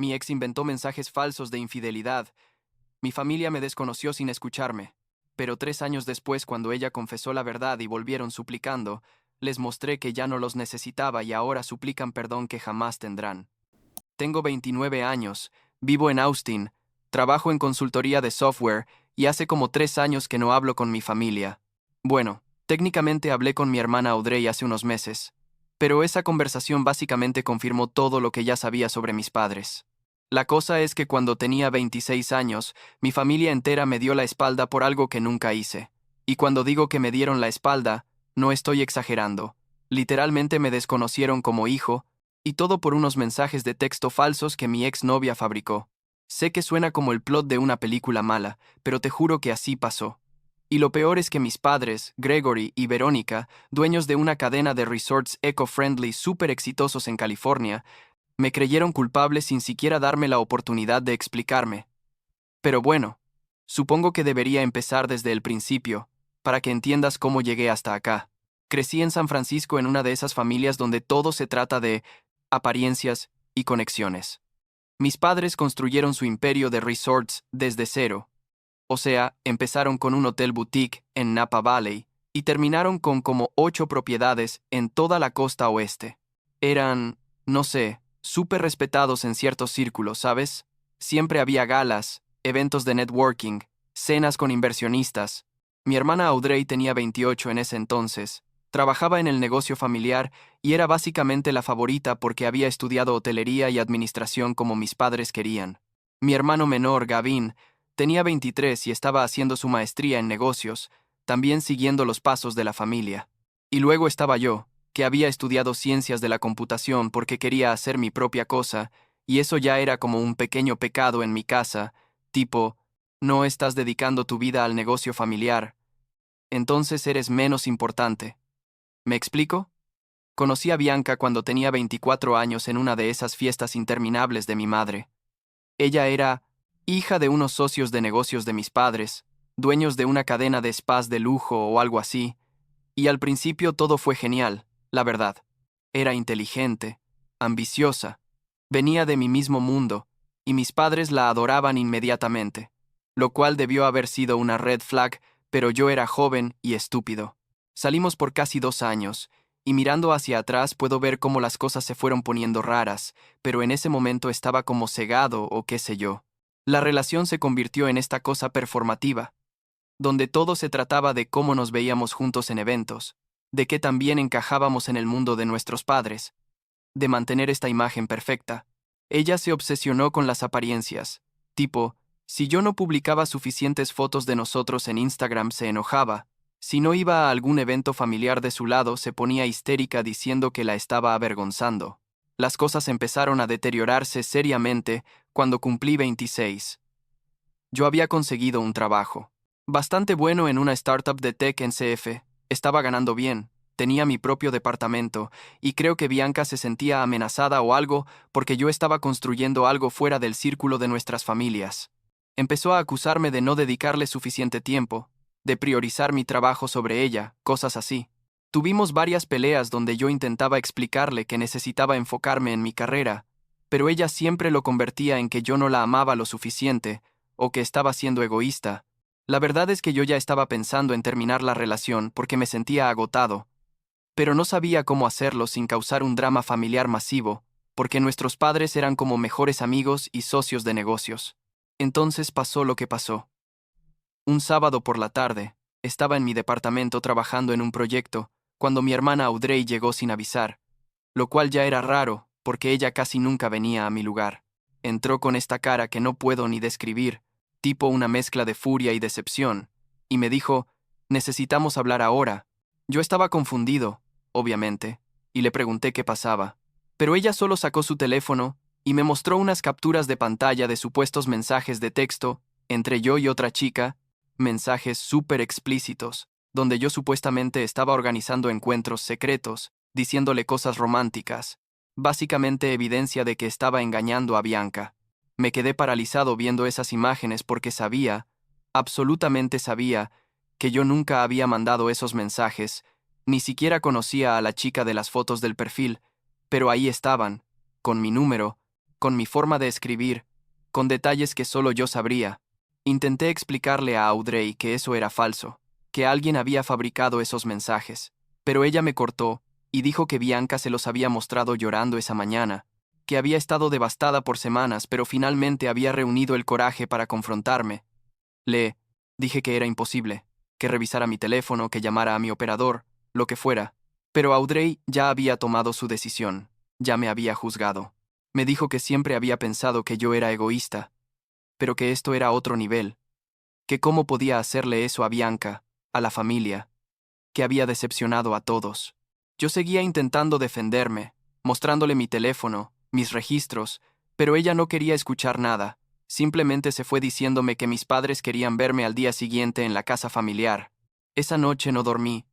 Mi ex inventó mensajes falsos de infidelidad. Mi familia me desconoció sin escucharme. Pero 3 años después, cuando ella confesó la verdad y volvieron suplicando, les mostré que ya no los necesitaba y ahora suplican perdón que jamás tendrán. Tengo 29 años, vivo en Austin, trabajo en consultoría de software y hace como 3 años que no hablo con mi familia. Bueno, técnicamente hablé con mi hermana Audrey hace unos meses, pero esa conversación básicamente confirmó todo lo que ya sabía sobre mis padres. La cosa es que cuando tenía 26 años, mi familia entera me dio la espalda por algo que nunca hice. Y cuando digo que me dieron la espalda, no estoy exagerando. Literalmente me desconocieron como hijo, y todo por unos mensajes de texto falsos que mi exnovia fabricó. Sé que suena como el plot de una película mala, pero te juro que así pasó. Y lo peor es que mis padres, Gregory y Verónica, dueños de una cadena de resorts eco-friendly súper exitosos en California, me creyeron culpable sin siquiera darme la oportunidad de explicarme. Pero bueno, supongo que debería empezar desde el principio, para que entiendas cómo llegué hasta acá. Crecí en San Francisco en una de esas familias donde todo se trata de apariencias y conexiones. Mis padres construyeron su imperio de resorts desde cero. O sea, empezaron con un hotel boutique en Napa Valley y terminaron con como 8 propiedades en toda la costa oeste. Eran, no sé, súper respetados en ciertos círculos, ¿sabes? Siempre había galas, eventos de networking, cenas con inversionistas. Mi hermana Audrey tenía 28 en ese entonces, trabajaba en el negocio familiar y era básicamente la favorita porque había estudiado hotelería y administración como mis padres querían. Mi hermano menor, Gavin, tenía 23 y estaba haciendo su maestría en negocios, también siguiendo los pasos de la familia. Y luego estaba yo, que había estudiado ciencias de la computación porque quería hacer mi propia cosa, y eso ya era como un pequeño pecado en mi casa, tipo, no estás dedicando tu vida al negocio familiar, entonces eres menos importante. ¿Me explico? Conocí a Bianca cuando tenía 24 años en una de esas fiestas interminables de mi madre. Ella era hija de unos socios de negocios de mis padres, dueños de una cadena de spas de lujo o algo así, y al principio todo fue genial, la verdad. Era inteligente, ambiciosa, venía de mi mismo mundo, y mis padres la adoraban inmediatamente, lo cual debió haber sido una red flag, pero yo era joven y estúpido. Salimos por casi 2 años, y mirando hacia atrás puedo ver cómo las cosas se fueron poniendo raras, pero en ese momento estaba como cegado o qué sé yo. La relación se convirtió en esta cosa performativa, donde todo se trataba de cómo nos veíamos juntos en eventos, de qué tan bien encajábamos en el mundo de nuestros padres, de mantener esta imagen perfecta. Ella se obsesionó con las apariencias, tipo, si yo no publicaba suficientes fotos de nosotros en Instagram se enojaba, si no iba a algún evento familiar de su lado se ponía histérica diciendo que la estaba avergonzando. Las cosas empezaron a deteriorarse seriamente cuando cumplí 26. Yo había conseguido un trabajo bastante bueno en una startup de tech en CF, estaba ganando bien, tenía mi propio departamento, y creo que Bianca se sentía amenazada o algo porque yo estaba construyendo algo fuera del círculo de nuestras familias. Empezó a acusarme de no dedicarle suficiente tiempo, de priorizar mi trabajo sobre ella, cosas así. Tuvimos varias peleas donde yo intentaba explicarle que necesitaba enfocarme en mi carrera, pero ella siempre lo convertía en que yo no la amaba lo suficiente, o que estaba siendo egoísta. La verdad es que yo ya estaba pensando en terminar la relación porque me sentía agotado, pero no sabía cómo hacerlo sin causar un drama familiar masivo, porque nuestros padres eran como mejores amigos y socios de negocios. Entonces pasó lo que pasó. Un sábado por la tarde, estaba en mi departamento trabajando en un proyecto, cuando mi hermana Audrey llegó sin avisar, lo cual ya era raro, porque ella casi nunca venía a mi lugar. Entró con esta cara que no puedo ni describir, tipo una mezcla de furia y decepción, y me dijo, necesitamos hablar ahora. Yo estaba confundido, obviamente, y le pregunté qué pasaba. Pero ella solo sacó su teléfono y me mostró unas capturas de pantalla de supuestos mensajes de texto entre yo y otra chica, mensajes súper explícitos, donde yo supuestamente estaba organizando encuentros secretos, diciéndole cosas románticas, básicamente evidencia de que estaba engañando a Bianca. Me quedé paralizado viendo esas imágenes porque sabía, absolutamente sabía, que yo nunca había mandado esos mensajes, ni siquiera conocía a la chica de las fotos del perfil, pero ahí estaban, con mi número, con mi forma de escribir, con detalles que solo yo sabría. Intenté explicarle a Audrey que eso era falso, que alguien había fabricado esos mensajes, pero ella me cortó y dijo que Bianca se los había mostrado llorando esa mañana, que había estado devastada por semanas, pero finalmente había reunido el coraje para confrontarme. Le dije que era imposible, que revisara mi teléfono, que llamara a mi operador, lo que fuera, pero Audrey ya había tomado su decisión, ya me había juzgado. Me dijo que siempre había pensado que yo era egoísta, pero que esto era otro nivel, que cómo podía hacerle eso a Bianca, a la familia, que había decepcionado a todos. Yo seguía intentando defenderme, mostrándole mi teléfono, mis registros, pero ella no quería escuchar nada, simplemente se fue diciéndome que mis padres querían verme al día siguiente en la casa familiar. Esa noche no dormí.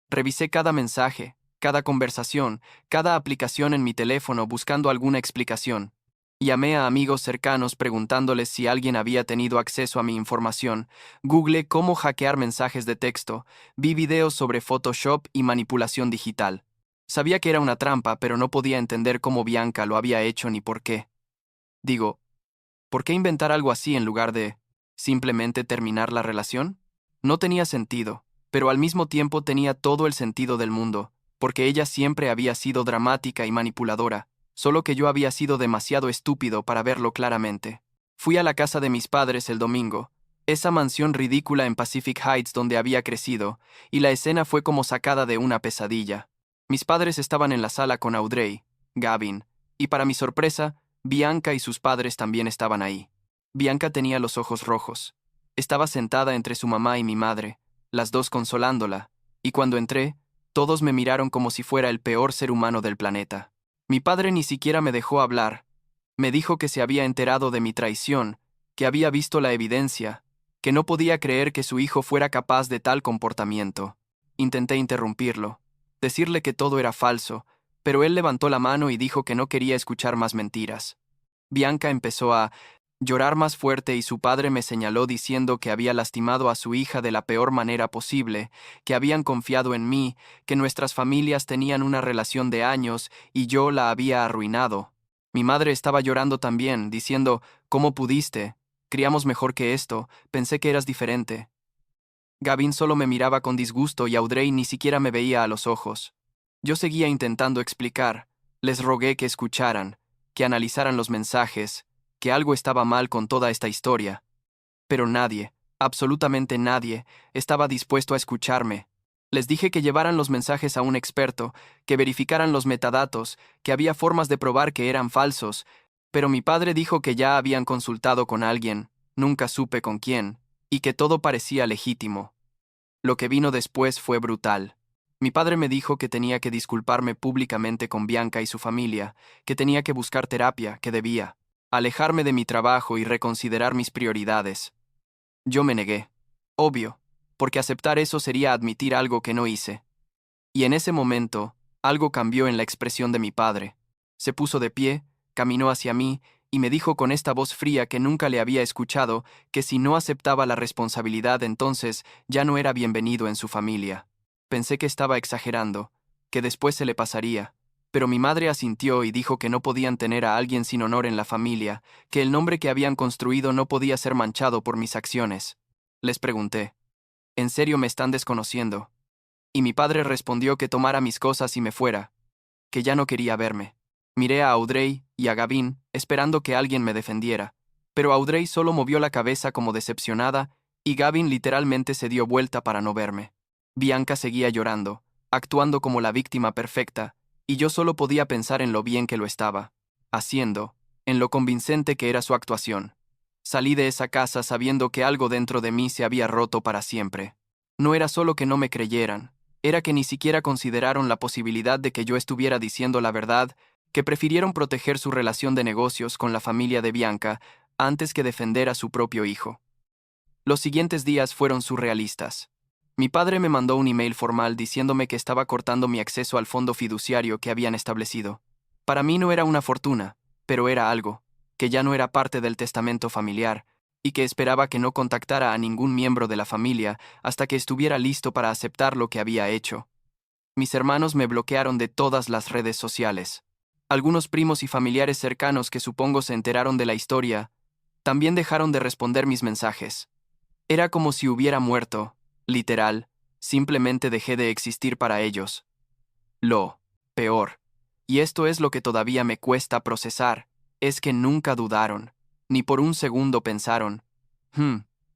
Revisé cada mensaje, cada conversación, cada aplicación en mi teléfono buscando alguna explicación. Llamé a amigos cercanos preguntándoles si alguien había tenido acceso a mi información. Googleé cómo hackear mensajes de texto. Vi videos sobre Photoshop y manipulación digital. Sabía que era una trampa, pero no podía entender cómo Bianca lo había hecho ni por qué. Digo, ¿por qué inventar algo así en lugar de simplemente terminar la relación? No tenía sentido, pero al mismo tiempo tenía todo el sentido del mundo, porque ella siempre había sido dramática y manipuladora, solo que yo había sido demasiado estúpido para verlo claramente. Fui a la casa de mis padres el domingo, esa mansión ridícula en Pacific Heights donde había crecido, y la escena fue como sacada de una pesadilla. Mis padres estaban en la sala con Audrey, Gavin, y para mi sorpresa, Bianca y sus padres también estaban ahí. Bianca tenía los ojos rojos. Estaba sentada entre su mamá y mi madre, las dos consolándola, y cuando entré, todos me miraron como si fuera el peor ser humano del planeta. Mi padre ni siquiera me dejó hablar. Me dijo que se había enterado de mi traición, que había visto la evidencia, que no podía creer que su hijo fuera capaz de tal comportamiento. Intenté interrumpirlo, decirle que todo era falso, pero él levantó la mano y dijo que no quería escuchar más mentiras. Bianca empezó a llorar más fuerte y su padre me señaló diciendo que había lastimado a su hija de la peor manera posible, que habían confiado en mí, que nuestras familias tenían una relación de años y yo la había arruinado. Mi madre estaba llorando también, diciendo, ¿cómo pudiste? Criamos mejor que esto, pensé que eras diferente. Gavin solo me miraba con disgusto y Audrey ni siquiera me veía a los ojos. Yo seguía intentando explicar, les rogué que escucharan, que analizaran los mensajes, que algo estaba mal con toda esta historia. Pero nadie, absolutamente nadie, estaba dispuesto a escucharme. Les dije que llevaran los mensajes a un experto, que verificaran los metadatos, que había formas de probar que eran falsos, pero mi padre dijo que ya habían consultado con alguien, nunca supe con quién, y que todo parecía legítimo. Lo que vino después fue brutal. Mi padre me dijo que tenía que disculparme públicamente con Bianca y su familia, que tenía que buscar terapia, que debía alejarme de mi trabajo y reconsiderar mis prioridades. Yo me negué. Obvio, porque aceptar eso sería admitir algo que no hice. Y en ese momento, algo cambió en la expresión de mi padre. Se puso de pie, caminó hacia mí y me dijo con esta voz fría que nunca le había escuchado que si no aceptaba la responsabilidad entonces ya no era bienvenido en su familia. Pensé que estaba exagerando, que después se le pasaría, pero mi madre asintió y dijo que no podían tener a alguien sin honor en la familia, que el nombre que habían construido no podía ser manchado por mis acciones. Les pregunté, ¿en serio me están desconociendo? Y mi padre respondió que tomara mis cosas y me fuera, que ya no quería verme. Miré a Audrey y a Gavin, esperando que alguien me defendiera, pero Audrey solo movió la cabeza como decepcionada y Gavin literalmente se dio vuelta para no verme. Bianca seguía llorando, actuando como la víctima perfecta, y yo solo podía pensar en lo bien que lo estaba haciendo, en lo convincente que era su actuación. Salí de esa casa sabiendo que algo dentro de mí se había roto para siempre. No era solo que no me creyeran, era que ni siquiera consideraron la posibilidad de que yo estuviera diciendo la verdad, que prefirieron proteger su relación de negocios con la familia de Bianca antes que defender a su propio hijo. Los siguientes días fueron surrealistas. Mi padre me mandó un email formal diciéndome que estaba cortando mi acceso al fondo fiduciario que habían establecido. Para mí no era una fortuna, pero era algo, que ya no era parte del testamento familiar, y que esperaba que no contactara a ningún miembro de la familia hasta que estuviera listo para aceptar lo que había hecho. Mis hermanos me bloquearon de todas las redes sociales. Algunos primos y familiares cercanos que supongo se enteraron de la historia, también dejaron de responder mis mensajes. Era como si hubiera muerto, literal, simplemente dejé de existir para ellos. Lo peor, y esto es lo que todavía me cuesta procesar, es que nunca dudaron, ni por un segundo pensaron,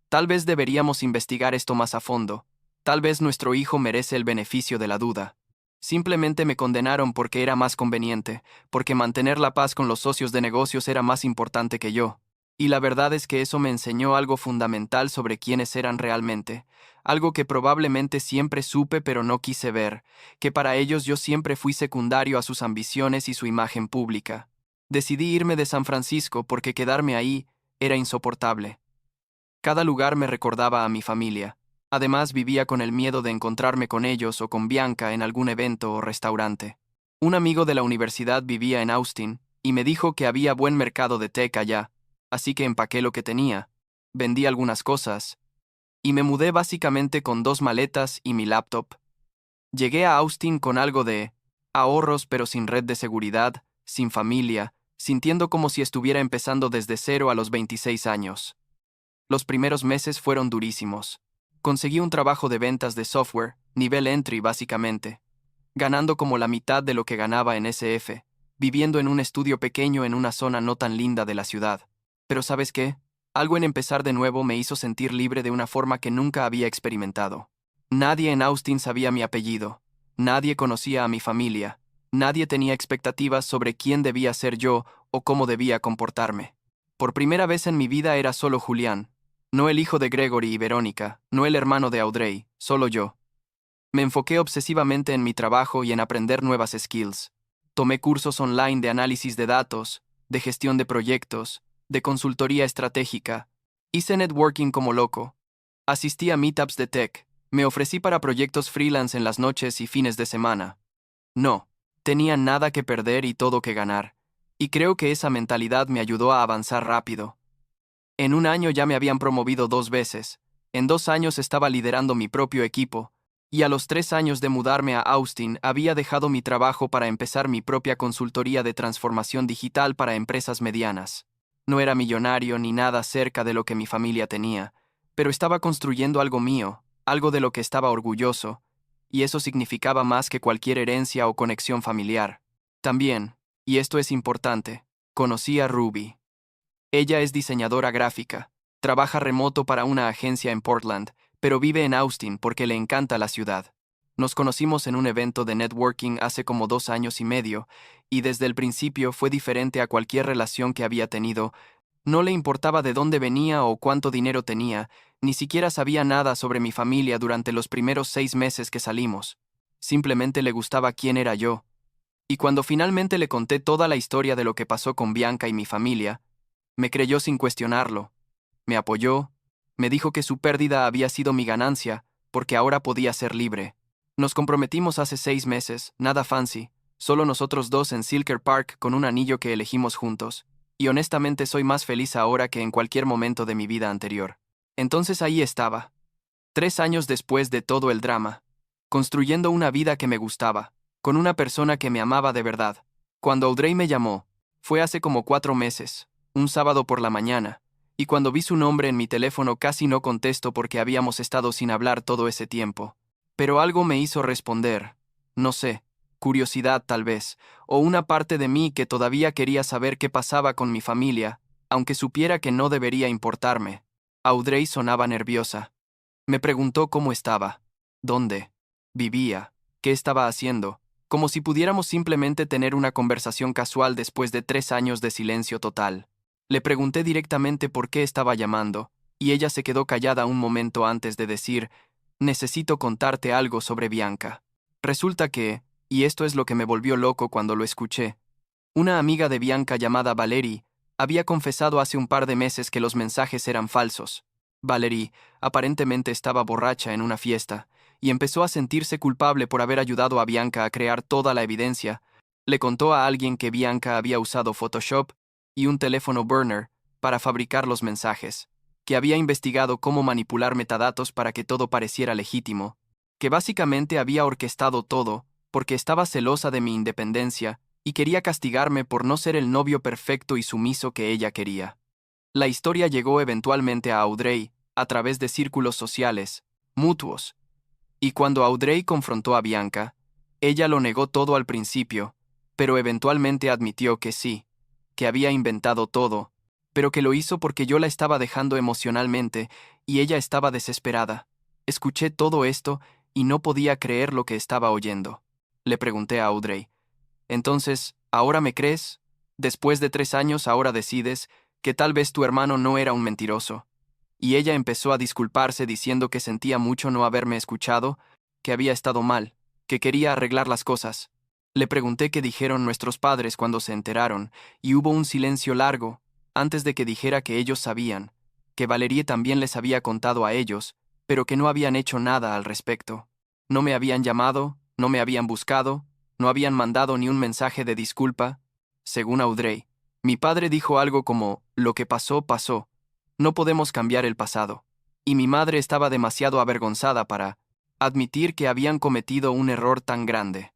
tal vez deberíamos investigar esto más a fondo, tal vez nuestro hijo merece el beneficio de la duda. Simplemente me condenaron porque era más conveniente, porque mantener la paz con los socios de negocios era más importante que yo. Y la verdad es que eso me enseñó algo fundamental sobre quiénes eran realmente, algo que probablemente siempre supe pero no quise ver, que para ellos yo siempre fui secundario a sus ambiciones y su imagen pública. Decidí irme de San Francisco porque quedarme ahí era insoportable. Cada lugar me recordaba a mi familia. Además, vivía con el miedo de encontrarme con ellos o con Bianca en algún evento o restaurante. Un amigo de la universidad vivía en Austin y me dijo que había buen mercado de tech allá, así que empaqué lo que tenía, vendí algunas cosas y me mudé básicamente con 2 maletas y mi laptop. Llegué a Austin con algo de ahorros pero sin red de seguridad, sin familia, sintiendo como si estuviera empezando desde cero a los 26 años. Los primeros meses fueron durísimos. Conseguí un trabajo de ventas de software, nivel entry básicamente, ganando como la mitad de lo que ganaba en SF, viviendo en un estudio pequeño en una zona no tan linda de la ciudad. Pero ¿sabes qué? Algo en empezar de nuevo me hizo sentir libre de una forma que nunca había experimentado. Nadie en Austin sabía mi apellido, nadie conocía a mi familia, nadie tenía expectativas sobre quién debía ser yo o cómo debía comportarme. Por primera vez en mi vida era solo Julián, no el hijo de Gregory y Verónica, no el hermano de Audrey, solo yo. Me enfoqué obsesivamente en mi trabajo y en aprender nuevas skills. Tomé cursos online de análisis de datos, de gestión de proyectos, de consultoría estratégica. Hice networking como loco. Asistí a meetups de tech. Me ofrecí para proyectos freelance en las noches y fines de semana. No, tenía nada que perder y todo que ganar. Y creo que esa mentalidad me ayudó a avanzar rápido. En un año ya me habían promovido 2 veces. En 2 años estaba liderando mi propio equipo. Y a los 3 años de mudarme a Austin había dejado mi trabajo para empezar mi propia consultoría de transformación digital para empresas medianas. No era millonario ni nada cerca de lo que mi familia tenía, pero estaba construyendo algo mío, algo de lo que estaba orgulloso, y eso significaba más que cualquier herencia o conexión familiar. También, y esto es importante, conocí a Ruby. Ella es diseñadora gráfica, trabaja remoto para una agencia en Portland, pero vive en Austin porque le encanta la ciudad. Nos conocimos en un evento de networking hace como 2 años y medio, y desde el principio fue diferente a cualquier relación que había tenido. No le importaba de dónde venía o cuánto dinero tenía, ni siquiera sabía nada sobre mi familia durante los primeros 6 meses que salimos. Simplemente le gustaba quién era yo. Y cuando finalmente le conté toda la historia de lo que pasó con Bianca y mi familia, me creyó sin cuestionarlo. Me apoyó, me dijo que su pérdida había sido mi ganancia, porque ahora podía ser libre. Nos comprometimos hace 6 meses, nada fancy, solo nosotros dos en Silker Park con un anillo que elegimos juntos, y honestamente soy más feliz ahora que en cualquier momento de mi vida anterior. Entonces ahí estaba, 3 años después de todo el drama, construyendo una vida que me gustaba, con una persona que me amaba de verdad. Cuando Audrey me llamó, fue hace como 4 meses, un sábado por la mañana, y cuando vi su nombre en mi teléfono casi no contesto porque habíamos estado sin hablar todo ese tiempo. Pero algo me hizo responder, no sé, curiosidad tal vez, o una parte de mí que todavía quería saber qué pasaba con mi familia, aunque supiera que no debería importarme. Audrey sonaba nerviosa. Me preguntó cómo estaba, dónde vivía, qué estaba haciendo, como si pudiéramos simplemente tener una conversación casual después de 3 años de silencio total. Le pregunté directamente por qué estaba llamando, y ella se quedó callada un momento antes de decir, necesito contarte algo sobre Bianca. Resulta que, y esto es lo que me volvió loco cuando lo escuché, una amiga de Bianca llamada Valerie había confesado hace un par de meses que los mensajes eran falsos. Valerie aparentemente estaba borracha en una fiesta, y empezó a sentirse culpable por haber ayudado a Bianca a crear toda la evidencia. Le contó a alguien que Bianca había usado Photoshop y un teléfono burner para fabricar los mensajes, que había investigado cómo manipular metadatos para que todo pareciera legítimo, que básicamente había orquestado todo, porque estaba celosa de mi independencia y quería castigarme por no ser el novio perfecto y sumiso que ella quería. La historia llegó eventualmente a Audrey, a través de círculos sociales, mutuos, y cuando Audrey confrontó a Bianca, ella lo negó todo al principio, pero eventualmente admitió que sí, que había inventado todo, pero que lo hizo porque yo la estaba dejando emocionalmente y ella estaba desesperada. Escuché todo esto y no podía creer lo que estaba oyendo. Le pregunté a Audrey, entonces, ¿ahora me crees? Después de 3 años ahora decides que tal vez tu hermano no era un mentiroso. Y ella empezó a disculparse diciendo que sentía mucho no haberme escuchado, que había estado mal, que quería arreglar las cosas. Le pregunté qué dijeron nuestros padres cuando se enteraron, y hubo un silencio largo, antes de que dijera que ellos sabían, que Valerie también les había contado a ellos, pero que no habían hecho nada al respecto. No me habían llamado, no me habían buscado, no habían mandado ni un mensaje de disculpa. Según Audrey, mi padre dijo algo como, lo que pasó, pasó. No podemos cambiar el pasado. Y mi madre estaba demasiado avergonzada para admitir que habían cometido un error tan grande.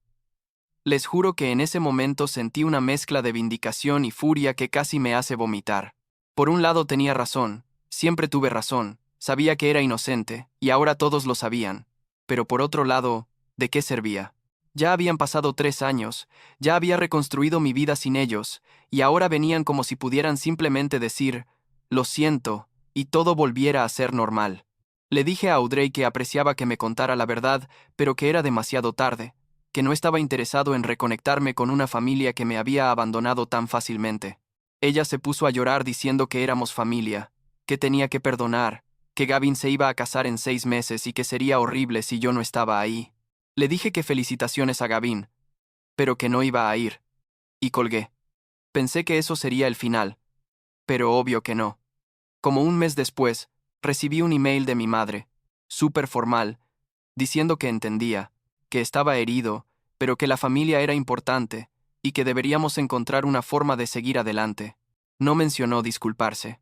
Les juro que en ese momento sentí una mezcla de vindicación y furia que casi me hace vomitar. Por un lado tenía razón, siempre tuve razón, sabía que era inocente, y ahora todos lo sabían. Pero por otro lado, ¿de qué servía? Ya habían pasado 3 años, ya había reconstruido mi vida sin ellos, y ahora venían como si pudieran simplemente decir, lo siento, y todo volviera a ser normal. Le dije a Audrey que apreciaba que me contara la verdad, pero que era demasiado tarde, que no estaba interesado en reconectarme con una familia que me había abandonado tan fácilmente. Ella se puso a llorar diciendo que éramos familia, que tenía que perdonar, que Gavin se iba a casar en 6 meses y que sería horrible si yo no estaba ahí. Le dije que felicitaciones a Gavin, pero que no iba a ir. Y colgué. Pensé que eso sería el final, pero obvio que no. Como un mes después, recibí un email de mi madre, súper formal, diciendo que entendía, que estaba herido, pero que la familia era importante y que deberíamos encontrar una forma de seguir adelante. No mencionó disculparse.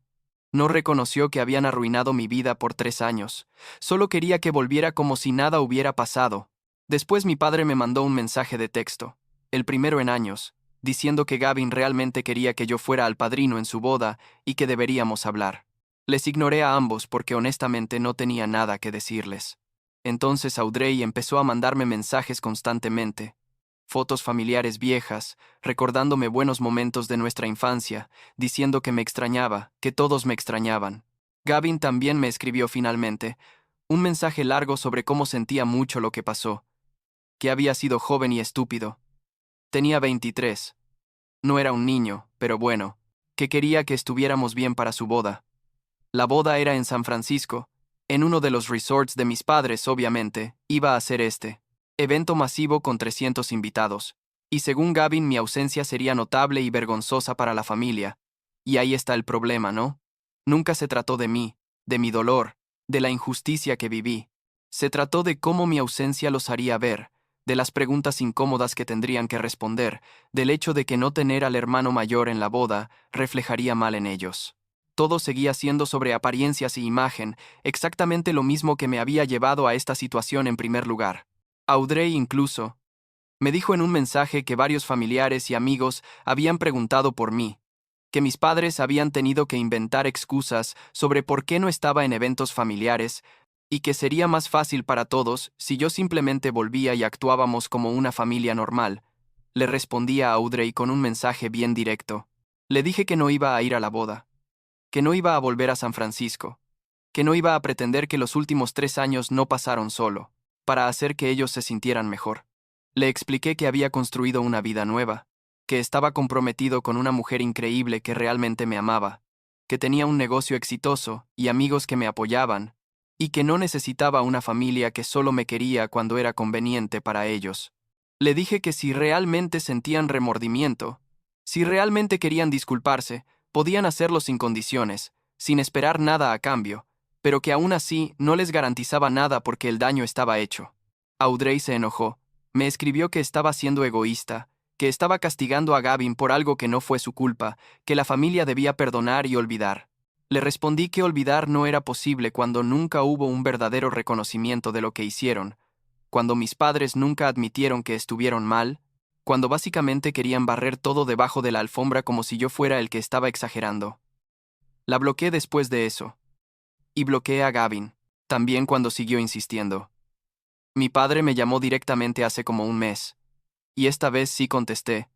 No reconoció que habían arruinado mi vida por 3 años. Solo quería que volviera como si nada hubiera pasado. Después mi padre me mandó un mensaje de texto, el primero en años, diciendo que Gavin realmente quería que yo fuera al padrino en su boda y que deberíamos hablar. Les ignoré a ambos porque honestamente no tenía nada que decirles. Entonces Audrey empezó a mandarme mensajes constantemente, fotos familiares viejas, recordándome buenos momentos de nuestra infancia, diciendo que me extrañaba, que todos me extrañaban. Gavin también me escribió finalmente, un mensaje largo sobre cómo sentía mucho lo que pasó, que había sido joven y estúpido. Tenía 23. No era un niño, pero bueno, que quería que estuviéramos bien para su boda. La boda era en San Francisco, en uno de los resorts de mis padres, obviamente, iba a ser este evento masivo con 300 invitados. Y según Gavin, mi ausencia sería notable y vergonzosa para la familia. Y ahí está el problema, ¿no? Nunca se trató de mí, de mi dolor, de la injusticia que viví. Se trató de cómo mi ausencia los haría ver, de las preguntas incómodas que tendrían que responder, del hecho de que no tener al hermano mayor en la boda reflejaría mal en ellos. Todo seguía siendo sobre apariencias y imagen, exactamente lo mismo que me había llevado a esta situación en primer lugar. Audrey incluso me dijo en un mensaje que varios familiares y amigos habían preguntado por mí, que mis padres habían tenido que inventar excusas sobre por qué no estaba en eventos familiares, y que sería más fácil para todos si yo simplemente volvía y actuábamos como una familia normal. Le respondí a Audrey con un mensaje bien directo. Le dije que no iba a ir a la boda, que no iba a volver a San Francisco, que no iba a pretender que los últimos 3 años no pasaron solo, para hacer que ellos se sintieran mejor. Le expliqué que había construido una vida nueva, que estaba comprometido con una mujer increíble que realmente me amaba, que tenía un negocio exitoso y amigos que me apoyaban, y que no necesitaba una familia que solo me quería cuando era conveniente para ellos. Le dije que si realmente sentían remordimiento, si realmente querían disculparse, podían hacerlo sin condiciones, sin esperar nada a cambio, pero que aún así no les garantizaba nada porque el daño estaba hecho. Audrey se enojó. Me escribió que estaba siendo egoísta, que estaba castigando a Gavin por algo que no fue su culpa, que la familia debía perdonar y olvidar. Le respondí que olvidar no era posible cuando nunca hubo un verdadero reconocimiento de lo que hicieron, cuando mis padres nunca admitieron que estuvieron mal, cuando básicamente querían barrer todo debajo de la alfombra como si yo fuera el que estaba exagerando. La bloqueé después de eso. Y bloqueé a Gavin, también cuando siguió insistiendo. Mi padre me llamó directamente hace como un mes. Y esta vez sí contesté,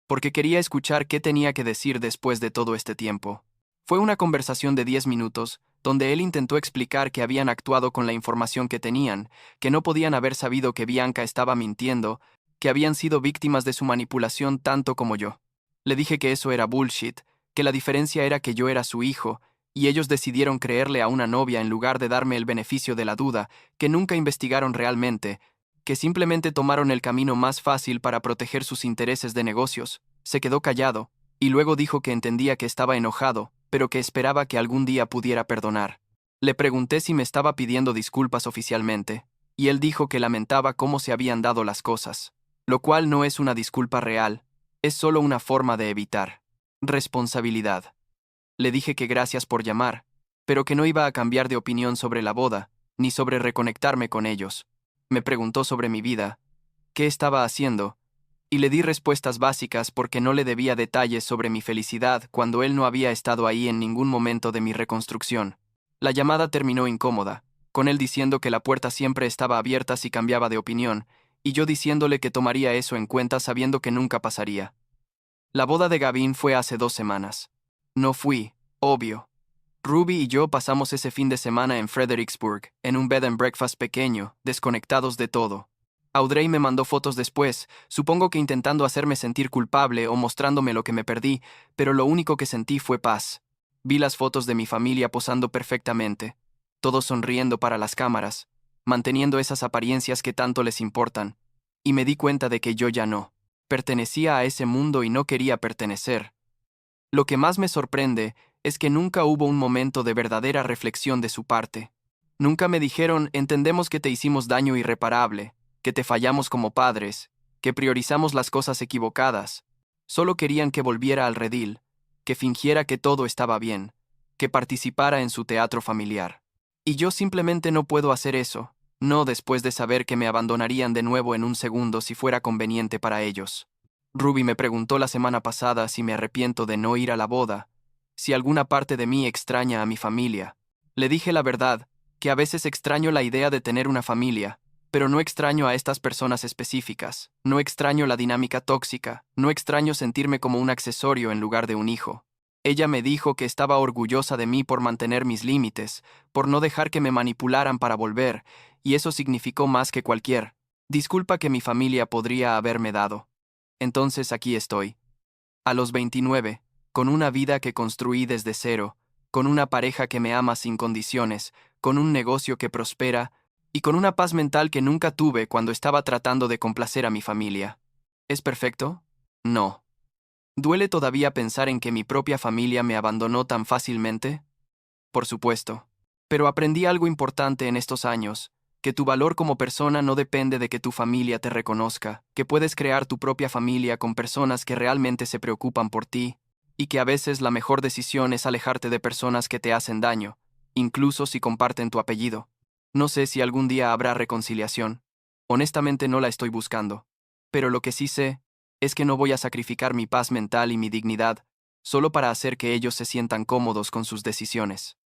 porque quería escuchar qué tenía que decir después de todo este tiempo. Fue una conversación de 10 minutos, donde él intentó explicar que habían actuado con la información que tenían, que no podían haber sabido que Bianca estaba mintiendo, que habían sido víctimas de su manipulación tanto como yo. Le dije que eso era bullshit, que la diferencia era que yo era su hijo, y ellos decidieron creerle a una novia en lugar de darme el beneficio de la duda, que nunca investigaron realmente, que simplemente tomaron el camino más fácil para proteger sus intereses de negocios. Se quedó callado, y luego dijo que entendía que estaba enojado, pero que esperaba que algún día pudiera perdonar. Le pregunté si me estaba pidiendo disculpas oficialmente, y él dijo que lamentaba cómo se habían dado las cosas, lo cual no es una disculpa real, es solo una forma de evitar responsabilidad. Le dije que gracias por llamar, pero que no iba a cambiar de opinión sobre la boda, ni sobre reconectarme con ellos. Me preguntó sobre mi vida, qué estaba haciendo, y le di respuestas básicas porque no le debía detalles sobre mi felicidad cuando él no había estado ahí en ningún momento de mi reconstrucción. La llamada terminó incómoda, con él diciendo que la puerta siempre estaba abierta si cambiaba de opinión, y yo diciéndole que tomaría eso en cuenta sabiendo que nunca pasaría. La boda de Gavin fue hace 2 semanas. No fui, obvio. Ruby y yo pasamos ese fin de semana en Fredericksburg, en un bed and breakfast pequeño, desconectados de todo. Audrey me mandó fotos después, supongo que intentando hacerme sentir culpable o mostrándome lo que me perdí, pero lo único que sentí fue paz. Vi las fotos de mi familia posando perfectamente, todos sonriendo para las cámaras, manteniendo esas apariencias que tanto les importan, y me di cuenta de que yo ya no pertenecía a ese mundo y no quería pertenecer. Lo que más me sorprende es que nunca hubo un momento de verdadera reflexión de su parte. Nunca me dijeron, entendemos que te hicimos daño irreparable, que te fallamos como padres, que priorizamos las cosas equivocadas. Solo querían que volviera al redil, que fingiera que todo estaba bien, que participara en su teatro familiar. Y yo simplemente no puedo hacer eso, no después de saber que me abandonarían de nuevo en un segundo si fuera conveniente para ellos. Ruby me preguntó la semana pasada si me arrepiento de no ir a la boda, si alguna parte de mí extraña a mi familia. Le dije la verdad, que a veces extraño la idea de tener una familia, pero no extraño a estas personas específicas, no extraño la dinámica tóxica, no extraño sentirme como un accesorio en lugar de un hijo. Ella me dijo que estaba orgullosa de mí por mantener mis límites, por no dejar que me manipularan para volver, y eso significó más que cualquier disculpa que mi familia podría haberme dado. Entonces aquí estoy. A los 29, con una vida que construí desde cero, con una pareja que me ama sin condiciones, con un negocio que prospera, y con una paz mental que nunca tuve cuando estaba tratando de complacer a mi familia. ¿Es perfecto? No. ¿Duele todavía pensar en que mi propia familia me abandonó tan fácilmente? Por supuesto. Pero aprendí algo importante en estos años, que tu valor como persona no depende de que tu familia te reconozca, que puedes crear tu propia familia con personas que realmente se preocupan por ti, y que a veces la mejor decisión es alejarte de personas que te hacen daño, incluso si comparten tu apellido. No sé si algún día habrá reconciliación. Honestamente no la estoy buscando. Pero lo que sí sé es que no voy a sacrificar mi paz mental y mi dignidad solo para hacer que ellos se sientan cómodos con sus decisiones.